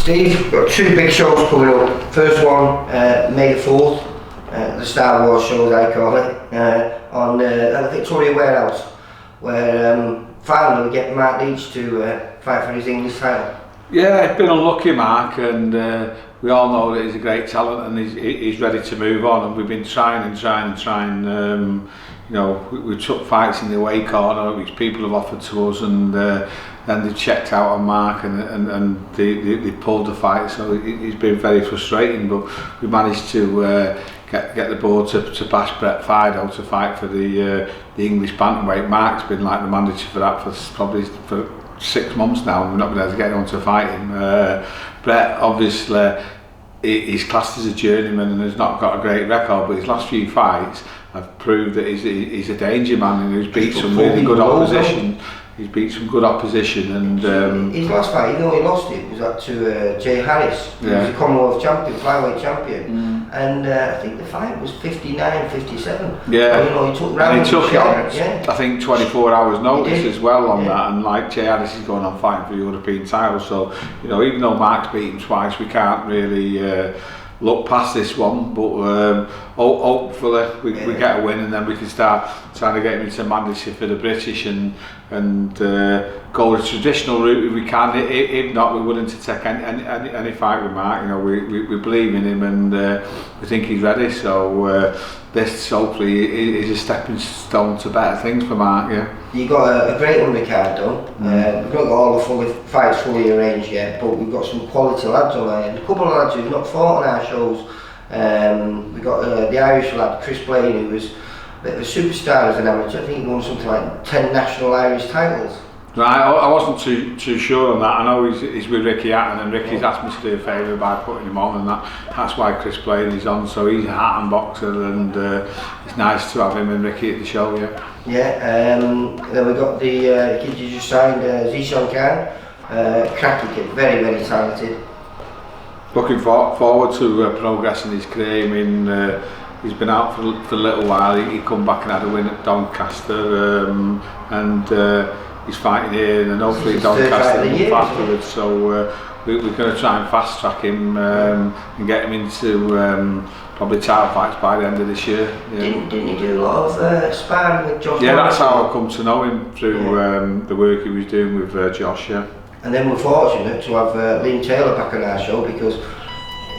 Steve, we've got two big shows coming up. First one, May the 4th, the Star Wars show as I call it, at the Victoria Warehouse, where finally we get Mark Leach to fight for his English title. Yeah, it's been unlucky, Mark, and we all know that he's a great talent and he's ready to move on, and we've been trying. You know, we took fights in the away corner which people have offered to us, and then they checked out on Mark and they pulled the fight, so it's been very frustrating, but we managed to get the board to bash Brett Fido to fight for the English bantamweight. Mark's been like the manager for that for probably 6 months now, and we've not been able to get on to fight him. Brett, obviously, he's classed as a journeyman and has not got a great record, but his last few fights have proved that he's a danger man, and he's beat some really good opposition. He's beat some good opposition, and his last fight, even though he lost it, was to Jay Harris, who was a Commonwealth champion, flyweight champion, and I think the fight was 59-57. Yeah, so, you know, he took round. He took it on, I think 24 hours notice as well on that, and like Jay Harris is going on fighting for the European title, so you know, even though Mark's beat him twice, we can't really look past this one, but hopefully we get a win, and then we can start trying to get him into Manchester for the British and go the traditional route if we can. If not, we're willing to take any fight with Mark. You know, we believe in him, and we think he's ready. So this hopefully is a stepping stone to better things for Mark. Yeah. You got a great undercard done. We've not got all the fights fully arranged yet, but we've got some quality lads on there. And a couple of lads who've not fought on our shows. We've got the Irish lad Chris Blaine, who was a bit of a superstar as an amateur. I think he won something like 10 national Irish titles. Right, I wasn't too sure on that. I know he's with Ricky Hatton, and Ricky's asked me to do a favour by putting him on, and that's why Chris Blaine is on. So he's a Hatton boxer, and it's nice to have him and Ricky at the show. Yeah. Yeah. Then we got the kid you just signed, Zishan Khan, cracking kid, very very talented. Looking forward to progressing his career. I mean, he's been out for a little while. He come back and had a win at Doncaster, and he's fighting here, and hopefully Doncaster afterwards. So we're going to try and fast track him and get him into probably title fights by the end of this year. Yeah. Didn't he do a lot of sparring with Josh? Yeah, that's how I come to know him, through the work he was doing with Josh. Yeah. And then we're fortunate to have Liam Taylor back on our show, because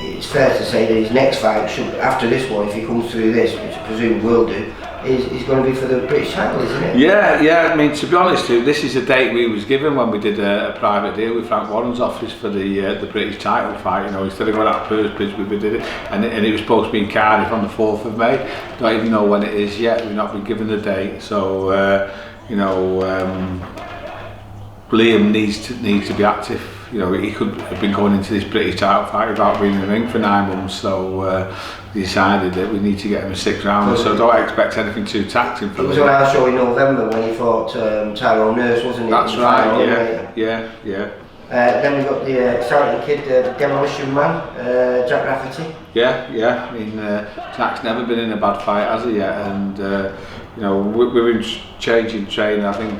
it's fair to say that his next fight should, after this one, if he comes through this, which I presume will do, is going to be for the British title, isn't it? Yeah. I mean, to be honest, this is a date we was given when we did a private deal with Frank Warren's office for the British title fight. You know, instead of going out to Perth, we did it, and it was supposed to be in Cardiff on the 4th of May. Don't even know when it is yet. We've not been given the date, so you know. Liam needs to be active. You know, he could have been going into this British title fight without being in the ring for 9 months, so we decided that we need to get him a 6th round, so don't expect anything too taxing for him. It was on our show in November when he fought Tyrone Nurse, wasn't it? That's right, yeah. Then we got the exciting kid, the Demolition Man, Jack Rafferty. Yeah. I mean, Jack's never been in a bad fight, has he yet? And you know, we've been changing training. I think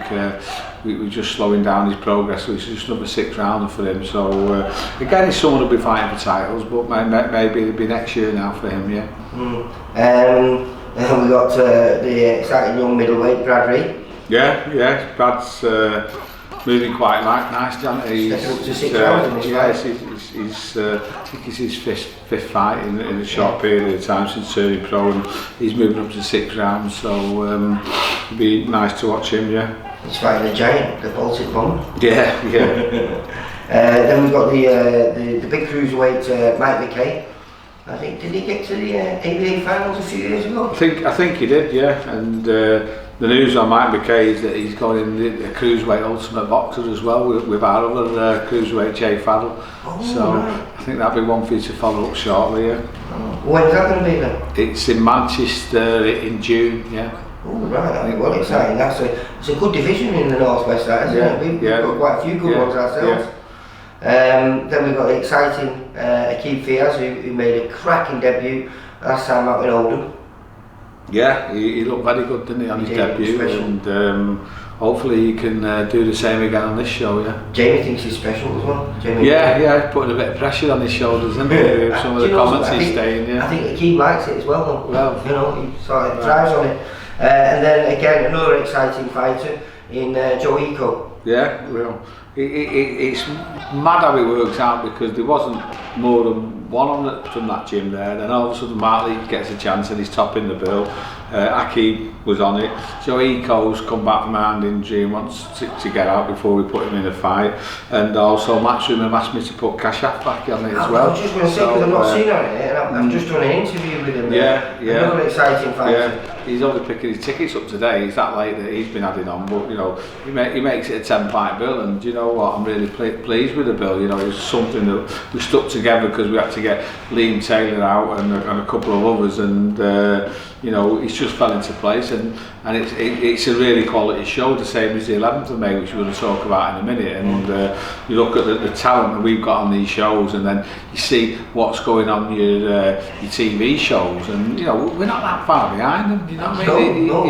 we're just slowing down his progress, so it's just another 6th rounder for him. So again, he's someone who'll be fighting for titles, but maybe it'll be next year now for him. Yeah. And we got the exciting young middleweight Brad Reed. Yeah. Brad's moving quite nicely, hasn't he? Stepping up to 6 rounds in this fight. I think it's his fifth fight in a short period of time since turning pro, and he's moving up to 6 rounds, so it'll be nice to watch him. Yeah. He's fighting a giant, the Baltic Bomber. Yeah. Then we've got the big cruiserweight Mike McKay. I think, did he get to the ABA finals a few years ago? I think he did, yeah. And the news on Mike McKay is that he's going in the cruiserweight ultimate boxer as well with our other cruiserweight Jay Faddle. So right. I think that'll be one for you to follow up shortly. Yeah. When's that going to be then? It's in Manchester in June. Yeah. Oh right, I think well exciting. It's a good division in the Northwest, that, isn't it? We've got quite a few good ones ourselves. Yeah. Then we've got the exciting Aqib Fiaz, who made a cracking debut last time out in Oldham. Yeah, he looked very good, didn't he, on his debut, and hopefully he can do the same again on this show. Yeah. Jamie thinks he's special as well. Jamie Yeah, putting a bit of pressure on his shoulders, isn't he? With some of the comments he's saying. Yeah. I think Akeem likes it as well, though. Well, you know, he sort of thrives on it. And then again, another exciting fighter in Joe Eco. Yeah, well, it's mad how it works out, because there wasn't more than one on from that gym there. Then all of a sudden Mark Lee gets a chance and he's topping the bill. Akeem was on it. Joe Eco's come back from a hand injury and wants to get out before we put him in a fight. And also Matchroom have asked me to put Kashaf back on it as well. I was just going to say, because I've not seen her in it, and I've just done an interview with him. Yeah. Another exciting fighter. Yeah. He's only picking his tickets up today. It's that late that he's been added on, but you know, he makes it a 10-fight bill, and you know what? I'm really pleased with the bill. You know, it's something that we stuck together because we had to get Liam Taylor out and a couple of others, and you know, it's just fell into place, and it's a really quality show, the same as the 11th of May, which we're going to talk about in a minute. And you look at the talent that we've got on these shows, and then you see what's going on your TV shows, and you know, we're not that far behind them. You know what I mean? No.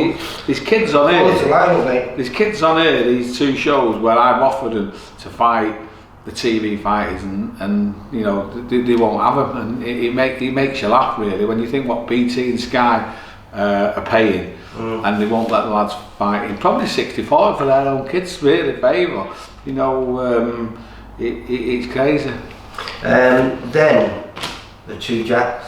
There's kids on here. Mate. There's kids on here. These two shows where I've offered them to fight the TV fighters, and you know, they won't have them, and it makes you laugh really when you think what BT and Sky are paying, and they won't let the lads fight in probably 60-40 for their own kids. Really favour, you know, it's crazy. Then the two Jacks,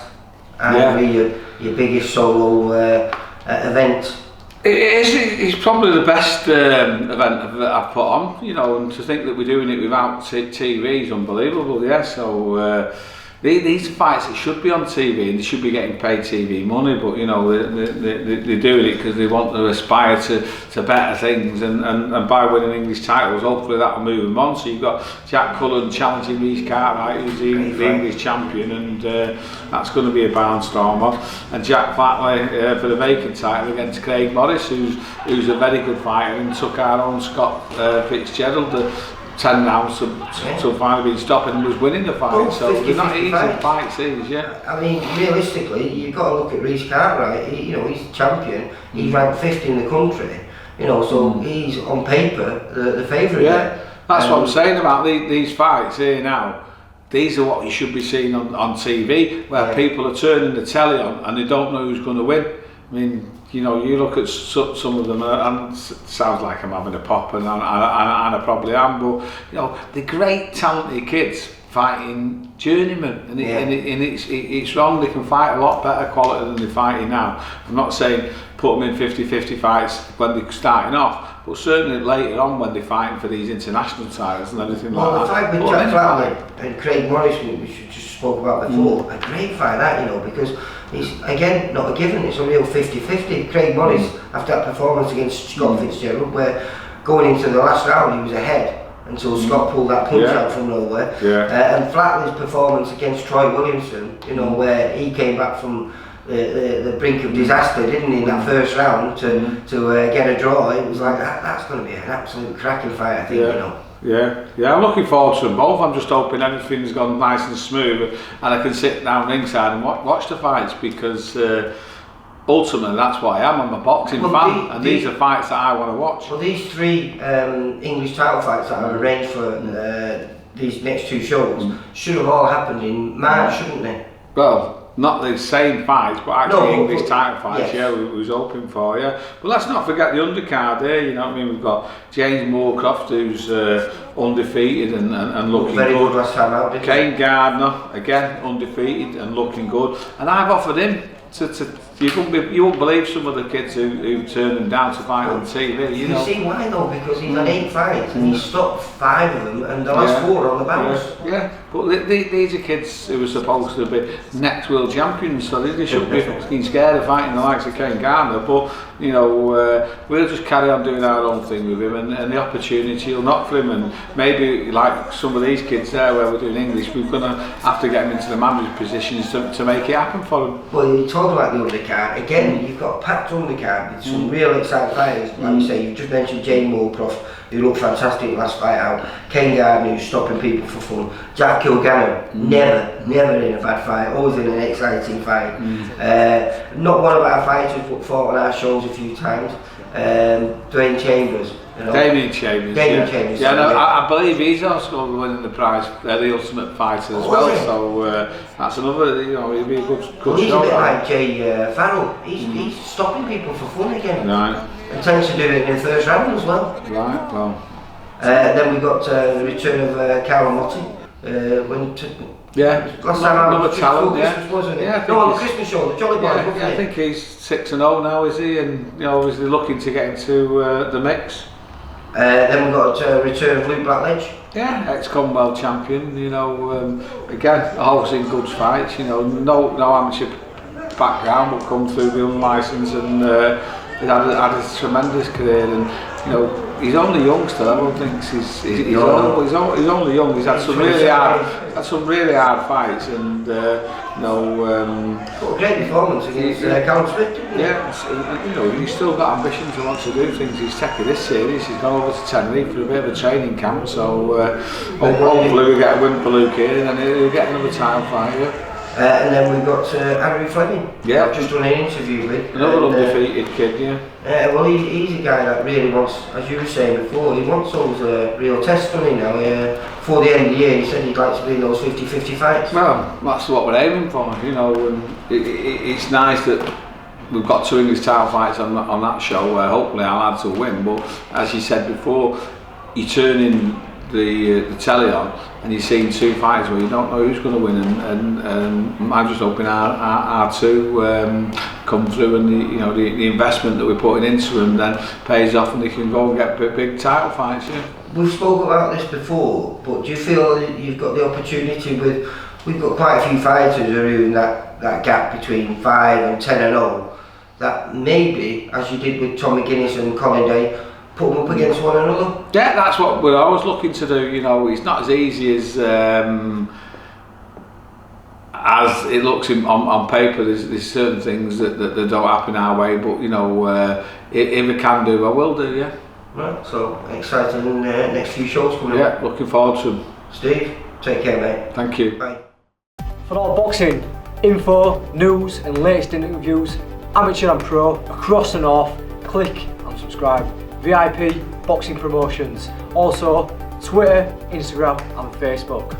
and your biggest solo event. It's probably the best event that I've put on, you know, and to think that we're doing it without TV is unbelievable. Yeah, so these are fights that should be on TV and they should be getting paid TV money, but you know, they're doing it because they want to aspire to better things, and by winning English titles, hopefully that'll move them on. So you've got Jack Cullen challenging Rhys Cartwright, who's the English champion, and that's going to be a barnstormer. And Jack Flatley for the vacant title against Craig Morris, who's a very good fighter and took our own Scott Fitzgerald 10 rounds to finally be stopping and was winning the fight. So they're not easy fights, yeah. I mean, realistically, you've got to look at Rhys Cartwright. You know, he's the champion. He's ranked 5th in the country. You know, so he's on paper the favourite. Yeah, that's what I'm saying about these fights here now. These are what you should be seeing on TV, where people are turning the telly on and they don't know who's going to win. I mean, you know, you look at some of them, and it sounds like I'm having a pop, and I probably am, but you know, the great talented kids fighting journeymen, and it's wrong. They can fight a lot better quality than they're fighting now. I'm not saying put them in 50-50 fights when they're starting off, but certainly later on when they're fighting for these international titles and everything like that. The fight with Jack Flatley and Craig Morris, which we just spoke about before, a great fight that, you know, because it's, again, not a given, it's a real 50-50. Craig Morris, after that performance against Scott Fitzgerald, where going into the last round he was ahead until Scott pulled that punch out from nowhere. And Flatley's performance against Troy Williamson, you know, where he came back from the brink of disaster, didn't he, in that first round to get a draw. It was like, that's going to be an absolute cracking fight, I think, you know. Yeah, I'm looking forward to them both. I'm just hoping everything's gone nice and smooth and I can sit down ringside and watch the fights, because ultimately that's what I am. I'm a boxing fan, and these are fights that I want to watch. Well, these 3 English title fights that are arranged for these next 2 shows should have all happened in March, shouldn't they? Well, not the same fights, but actually English title fights, we was hoping for, But let's not forget the undercard there, you know what I mean? We've got James Moorcroft, who's undefeated and looking very good. Last time out, Kane Gardner, again, undefeated and looking good. And I've offered him you won't believe some of the kids who turned him down to fight on TV. You know. See why though? Because he's had 8 fights and he's stopped 5 of them, and the last 4 are on the bounce. Yeah, but these are kids who are supposed to be next world champions, so they shouldn't be fucking scared of fighting the likes of Kane Gardner. But you know, we'll just carry on doing our own thing with him, and the opportunity will knock for him. And maybe like some of these kids there, where we're doing English, we're gonna have to get them into the manager's positions to make it happen for them. Well, you talked about the undercard. Again, you've got a packed undercard with some real exciting fighters. Like you say, you just mentioned Jane Moorcroft, who looked fantastic last fight out. Kane Gardner, who's stopping people for fun. Jack Kilgannon, never in a bad fight, always in an exciting fight. Not one of our fighters, but fought on our shows a few times. Dwayne Chambers. You know. Damien Chambers. Damien Chambers. Yeah, no, I believe he's also winning the prize, the Ultimate Fighter as well. So that's another, you know, it'd be a good He's show. a bit like Jay Farrell. He's stopping people for fun again. Right. And tends to do it in the first round as well. Right. Well. Then we got the return of Carol Motti. Last time I was talent, Christmas, wasn't it? Yeah, no, on the Christmas show, the Jolly Boy. Yeah, I think he's 6-0 now, is he? And you know, obviously looking to get into the mix. Then we got return of Luke Blackledge. Yeah, ex-Commonwealth champion. You know, again, always in good fights. You know, no amateur background, but come through the unlicensed and he's had a tremendous career. And you know, he's only young still. I don't think he's only young. He's had some really hard fights, and you know. What a great performance against Callum Smith. Yeah, you know, he's still got ambitions and wants to do things. He's taking this serious. He's gone over to Tenerife for a bit of a training camp. So hopefully we get a win for Luke here, and then he'll get another title fight. Yeah. And then we've got Andrew Fleming. Yeah. I've just done an interview with. Another undefeated kid, yeah. Well, he's a guy that really wants, as you were saying before, he wants those real tests, doesn't he now? Before the end of the year, he said he'd like to be in those 50-50 fights. Well, that's what we're aiming for, you know. And it's nice that we've got 2 English title fights on that show where hopefully I'll add to win. But as you said before, you're turning the telly on and you're seeing 2 fights where you don't know who's going to win, and I'm just hoping our 2 come through, and the investment that we're putting into them then pays off and they can go and get big title fights. Yeah. We've spoken about this before, but do you feel you've got the opportunity we've got quite a few fighters who are in that gap between 5 and 10-0, that maybe, as you did with Tom McGuinness and Colin Day, put them up against one another? Yeah, that's what we're always looking to do. You know, it's not as easy as it looks on paper. There's certain things that don't happen our way, but you know, if we can do, I will do. Yeah. Right. So exciting next few shows coming up. Yeah, looking forward to them. Steve, take care, mate. Thank you. Bye. For all boxing info, news, and latest interviews, amateur and pro across the north, click and subscribe. VIP Boxing Promotions. Also, Twitter, Instagram, and Facebook.